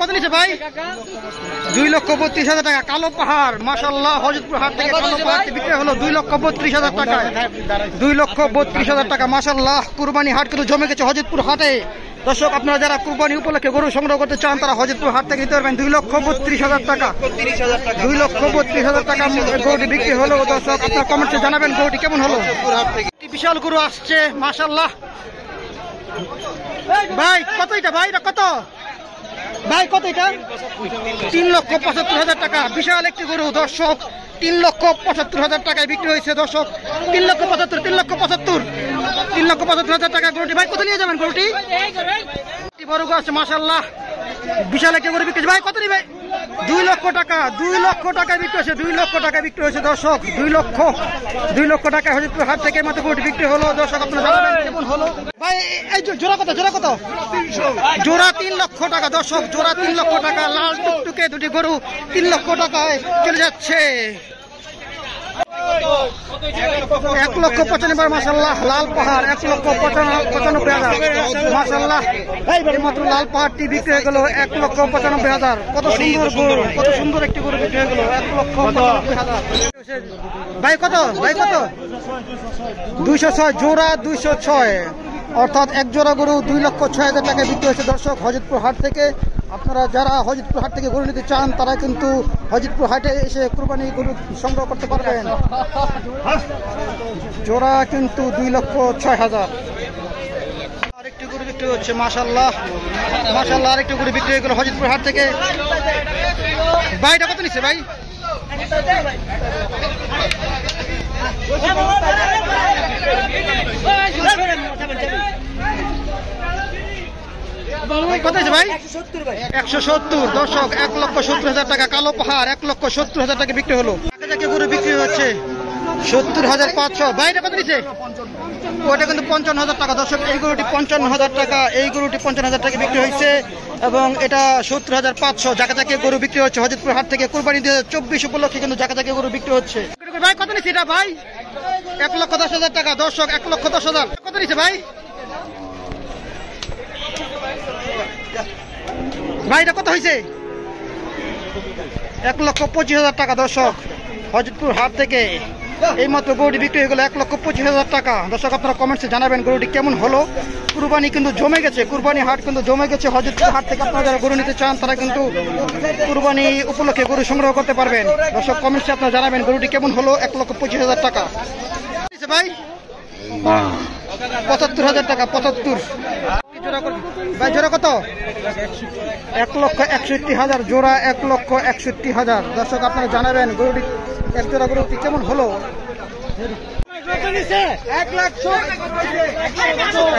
কত নিচ্ছে ভাই? 2,32,000 টাকা। কালো পাহাড় মাশাআল্লাহ হযরতপুর হাট থেকে কালো পাহাড় বিক্রি হলো 2,32,000 টাকা। 2,32,000 টাকা মাশাআল্লাহ। কুরবানি হাট কিন্তু জমে গেছে হযরতপুর হাটে। দর্শক আপনারা যারা কুরবানি উপলক্ষে গরু সংগ্রহ করতে চান তারা হযরতপুর হাট থেকে নিতে পারবেন। 2,32,000 টাকা। 2,32,000 টাকা গরুটি বিক্রি হলো। দর্শক আপনারা কমেন্টে জানাবেন গরুটি কেমন হলো। বিশাল গরু আসছে মাশাআল্লাহ। ভাই কত এটা ভাই? এটা কত ভাই? কত এটা? 3,75,000 টাকা। বিশাল একটি গরু দর্শক। 3,75,000 টাকায় বিক্রি হয়েছে দর্শক। 3,75,000 টাকা গরুটি। ভাই কত নিয়ে যাবেন গরুটি? বড় গরু আছে মাশাআল্লাহ। বিশাল একটি গরু বিক্রি। ভাই কত নিবে? 2 লক্ষ টাকা। 2 লক্ষ টাকায় বিক্রি হয়েছে। 2 লক্ষ টাকায় বিক্রি হয়েছে দর্শক। 2 লক্ষ টাকায় হযরতপুর হাট থেকে মাত্র গরুটি বিক্রি হলো। দর্শক আপনারা জানাবেন কেমন হলো। ভাই এই জোড়া কত? জোড়া কত? জোড়া 3 লক্ষ টাকা দর্শক। জোড়া 3 লক্ষ টাকা। লাল টুকটুকে দুটি গরু 3 লক্ষ টাকায় চলে যাচ্ছে। 1,95,000 মাশাআল্লাহ। লাল পাহাড় 1,95,000 মাশাআল্লাহ। মাত্র লাল পাহাড়টি বিক্রি হয়ে গেল 1,95,000। কত সুন্দর গরু, কত সুন্দর একটি গরু বিক্রি হয়ে গেল 1,95,000। ভাই কত? ভাই কত? 206 জোড়া। 206 অর্থাৎ এক জোড়া গরু 2,06,000 টাকায় বিক্রি হয়েছে দর্শক হযরতপুর হাট থেকে। আপনারা যারা হযরতপুর হাট থেকে গরু নিতে চান তারা কিন্তু হযরতপুর হাটে এসে কুরবানি গরু সংগ্রহ করতে পারবেন। জোড়া কিন্তু 2,06,000। আরেকটি গরু বিক্রি হচ্ছে মাশাআল্লাহ মাশাআল্লাহ। আরেকটি গরু বিক্রি হয়ে গেল হযরতপুর হাট থেকে। ভাই এটা কত নিচ্ছে ভাই? কত আছে ভাই? 170 দর্শক। 1,70,000 টাকা। কালো পাহাড় 1,70,000 টাকা বিক্রি হলো। গরু বিক্রি হচ্ছে 70,500। ভাই এটা কত নিচ্ছে? ওটা কিন্তু 55,000 টাকা দর্শক। এই গরুটি 55,000 টাকা। এই গরুটি 55,000 টাকা বিক্রি হয়েছে এবং এটা 70,500। জায়গায় গরু বিক্রি হচ্ছে হযরতপুর হাট থেকে। কুরবানি 2024 উপলক্ষে কিন্তু জায়গায় গরু বিক্রি হচ্ছে। ভাই কত নিচ্ছে এটা ভাই? 1,10,000 টাকা দর্শক। 1,10,000। কত নিচ্ছে ভাই? ভাই এটা কত হয়েছে? 1,25,000 টাকা দর্শক হযরতপুর হাট থেকে এই মাত্র গরুটি বিক্রি হয়ে গেল 1,25,000 টাকা। দর্শক আপনারা কমেন্টসে জানাবেন গরুটি কেমন হলো। কুরবানি কিন্তু জমে গেছে। কুরবানি হাট কিন্তু জমে গেছে হযরতপুর হাট থেকে। আপনারা যারা গরু নিতে চান তারা কিন্তু কুরবানি উপলক্ষে গরু সংগ্রহ করতে পারবেন। দর্শক কমেন্টসে আপনারা জানাবেন গরুটি কেমন হলো। 1,25,000 টাকা। ভাই 75,000 টাকা। 75 ভাই জোড়া কত? 1,61,000 জোড়া। 1,61,000 দর্শক আপনারা জানাবেন গরুটি এক জোড়া গরুটি কেমন হলো।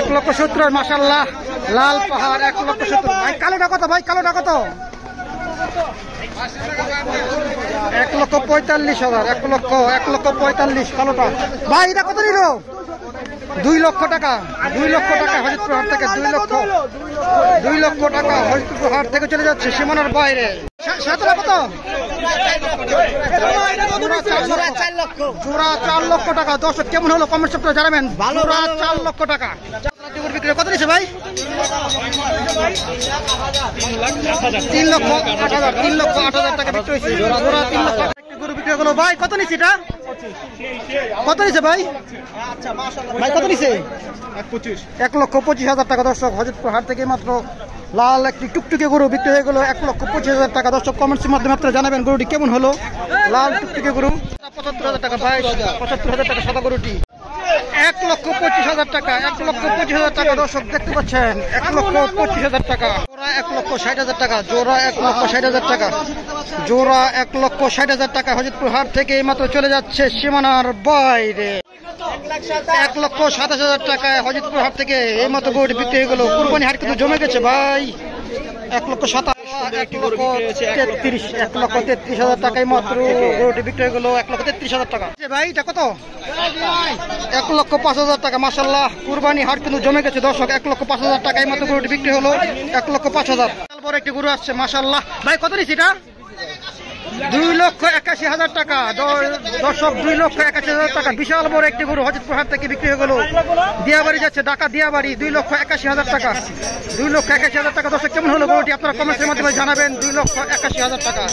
1,70,000 মাশাআল্লাহ। লাল পাহাড় 1,70,000। ভাই কালোটা কত? ভাই কালোটা কত? 1,45,000। 1,45,000 কালোটা। ভাই এটা কত নিল? 2 লক্ষ টাকা। 2 লক্ষ টাকা হযরতপুর হাট থেকে। 2 লক্ষ টাকা হযরতপুর হাট থেকে চলে যাচ্ছে সীমানার বাইরে। সাতটা কত? জোড়া 4 লক্ষ টাকা। দর্শক কেমন হলো কমেন্টস আপনারা জানাবেন। জোড়া 4 লক্ষ টাকা। কত নিচ্ছে ভাই? 3,08,000। 3,08,000 টাকা বিক্রি হয়েছে। জোড়া 3 লক্ষ টাকা গরু বিক্রি হলো। ভাই কত নিচ্ছে এটা? কত নিচ্ছে ভাই? ভাই কত নিচ্ছে? 1,25,000 টাকা। দর্শক হযরতপুর হাট থেকে মাত্র লাল একটি টুকটুকে গরু বিক্রি হয়ে গেল 1,25,000 টাকা। দর্শক কমেন্টসের মাধ্যমে আপনারা জানাবেন গরুটি কেমন হলো। লাল টুকটুকে গরু 75,000 টাকা। ভাই 75,000 টাকা সাদা গরুটি। 1,25,000 টাকা। 1,25,000 টাকা দর্শক দেখতে পাচ্ছেন। 1,25,000 টাকা। জোড়া 1,60,000 টাকা। জোড়া 1,60,000 টাকা। জোড়া 1,60,000 টাকা হযরতপুর হাট থেকে এই মাত্র চলে যাচ্ছে সীমানার বাইরে। 1,27,000 টাকায় হযরতপুর হাট থেকে এই মাত্র গরুটি বিক্রি হয়ে গেল। কুরবানি হাট কিন্তু জমে গেছে ভাই। 1,33,000 টাকায় মাত্র গরুটি বিক্রি হয়ে গেল। 1,33,000 টাকা। ভাই এটা কত? 1,05,000 টাকা মাশাআল্লাহ। কুরবানি হাট কিন্তু জমে গেছে দর্শক। 1,05,000 টাকায় মাত্র গরুটি বিক্রি হলো। 1,05,000। বড় একটি গরু আসছে মাশাআল্লাহ। ভাই কত নিচ্ছে এটা? 2,81,000 টাকা দর্শক, 2,81,000 টাকা। বিশাল বড় একটি গরু হযরতপুর হাট থেকে বিক্রি হয়ে গেল। দিয়াবাড়ি যাচ্ছে, ঢাকা দিয়াবাড়ি, 2,81,000 টাকা। 2,81,000 টাকা। দর্শক কেমন হলো গরুটি আপনারা কমেন্টের মাধ্যমে জানাবেন। 2,81,000 টাকা।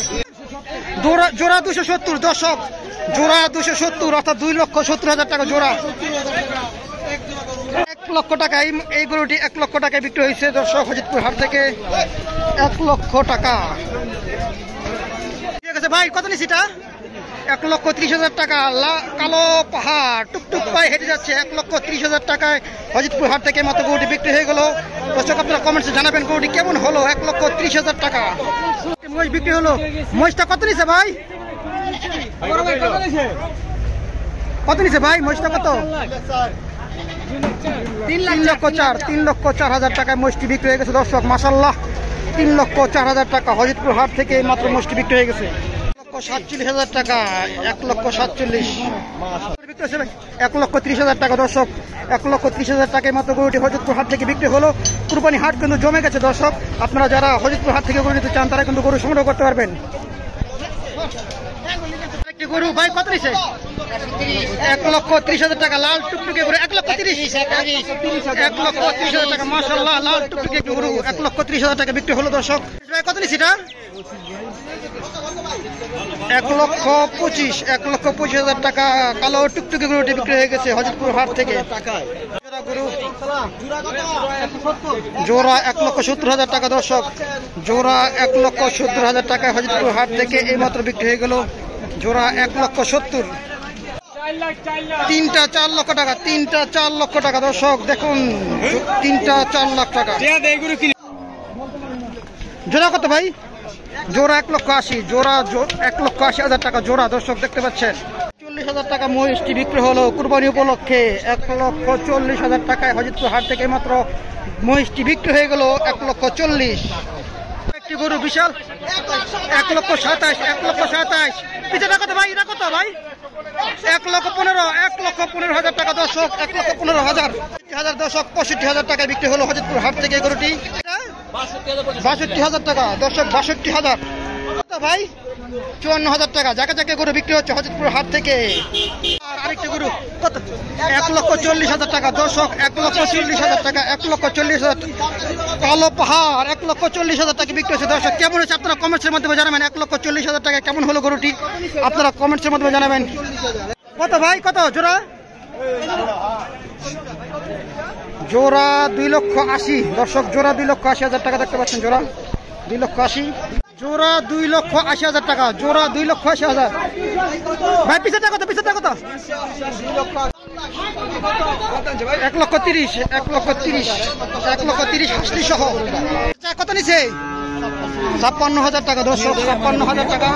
জোড়া 270 দর্শক, জোড়া 270 অর্থাৎ 2,70,000 টাকা জোড়া। 1 লক্ষ টাকা এই গরুটি 1 লক্ষ টাকায় বিক্রি হয়েছে দর্শক হযরতপুর হাট থেকে। 1 লক্ষ টাকা। ঠিক আছে ভাই, কত নিছি এটা? 1,30,000 টাকা। কালো পাহাড় টুকটুক পায়ে হেঁটে যাচ্ছে। 1,30,000 টাকায় হযরতপুর হাট থেকে মাত্র গরুটি বিক্রি হয়ে গেল। দর্শক আপনারা কমেন্টসে জানাবেন গরুটি কেমন হলো। 1,30,000 টাকা মহিষ বিক্রি হলো। মহিষটা কত নিছে ভাই? কত নিছে ভাই মহিষটা? কত? 3,04,000 টাকায় মহিষটি বিক্রি হয়ে গেছে দর্শক। মাশাআল্লাহ, 3,04,000 টাকা হযরতপুর হাট থেকে মাত্র মহিষটি বিক্রি হয়ে গেছে। 1,47,000 টাকা। 1,47,000 1,30,000 টাকা দর্শক। 1,30,000 টাকায় মাত্র গরুটি হযরতপুর হাট থেকে বিক্রি হলো। কুরবানি হাট কিন্তু জমে গেছে দর্শক। আপনারা যারা হযরতপুর হাট থেকে গরু নিতে চান তারা কিন্তু গরু সংগ্রহ করতে পারবেন। গরু ভাই কত নিছে? 1,30,000 টাকা। লাল টুকটুকে গরু 1,30,000 টাকা। মাশাআল্লাহ, লাল টুকটুকে গরু 1,30,000 টাকা বিক্রি হলো দর্শক। কত নিছে এটা? 1,25,000 টাকা। কালো টুকটুকে গরুটি বিক্রি হয়ে গেছে হযরতপুর হাট থেকে। জোড়া 1,70,000 টাকা দর্শক। জোড়া 1,70,000 টাকা হযরতপুর হাট থেকে এই মাত্র বিক্রি হয়ে গেল। জোড়া 1,70,000। তিনটা 4 লক্ষ টাকা। 4 লক্ষ টাকা দর্শক। দেখুন 4 লাখ টাকা। জোড়া কত ভাই? জোড়া 1,80,000। জোড়া 1,80,000 টাকা জোড়া দর্শক দেখতে পাচ্ছেন। 40,000 টাকা মহিষটি বিক্রি হলো কুরবানি উপলক্ষে। 1,40,000 টাকায় হযরতপুর হাট থেকে মাত্র মহিষটি বিক্রি হয়ে গেল। 1,40,000 একটি গরু বিশাল। 1,27,000। পিছনে কত ভাই? এটা কত ভাই? 1,15,000 টাকা দর্শক। 1,15,000 দর্শক। 65,000 টাকায় বিক্রি হলো হযরতপুর হাট থেকে গরুটি। 62,000 টাকা দর্শক। 62,000 ভাই। 54,000 টাকা। যাকে যাকে গরু বিক্রি হচ্ছে হযরতপুর হাট থেকে। আর আরেকটি গরু কত? 1,40,000 টাকা দর্শক। 1,40,000 টাকা। 1,40,000 কালো পাহাড় 1,40,000 টাকা বিক্রি হচ্ছে দর্শক। কেমন হচ্ছে আপনারা কমেন্টসের মাধ্যমে জানাবেন। 1,40,000 টাকা কেমন হলো গরুটি আপনারা কমেন্টসের মাধ্যমে জানাবেন। কত ভাই? কত জোড়া? জোড়া 2,80,000 দর্শক। জোড়া 2,80,000 টাকা দেখতে পাচ্ছেন। জোড়া 2,80,000। জোড়া 2,80,000 টাকা। জোড়া 2,80,000 ভাই। পিছাটা কত? পিছাটা কত? 1,30,000। 1,30,000 হাসলি সহ। কত নিছে? 56,000 টাকা দর্শক। 56,000 টাকা।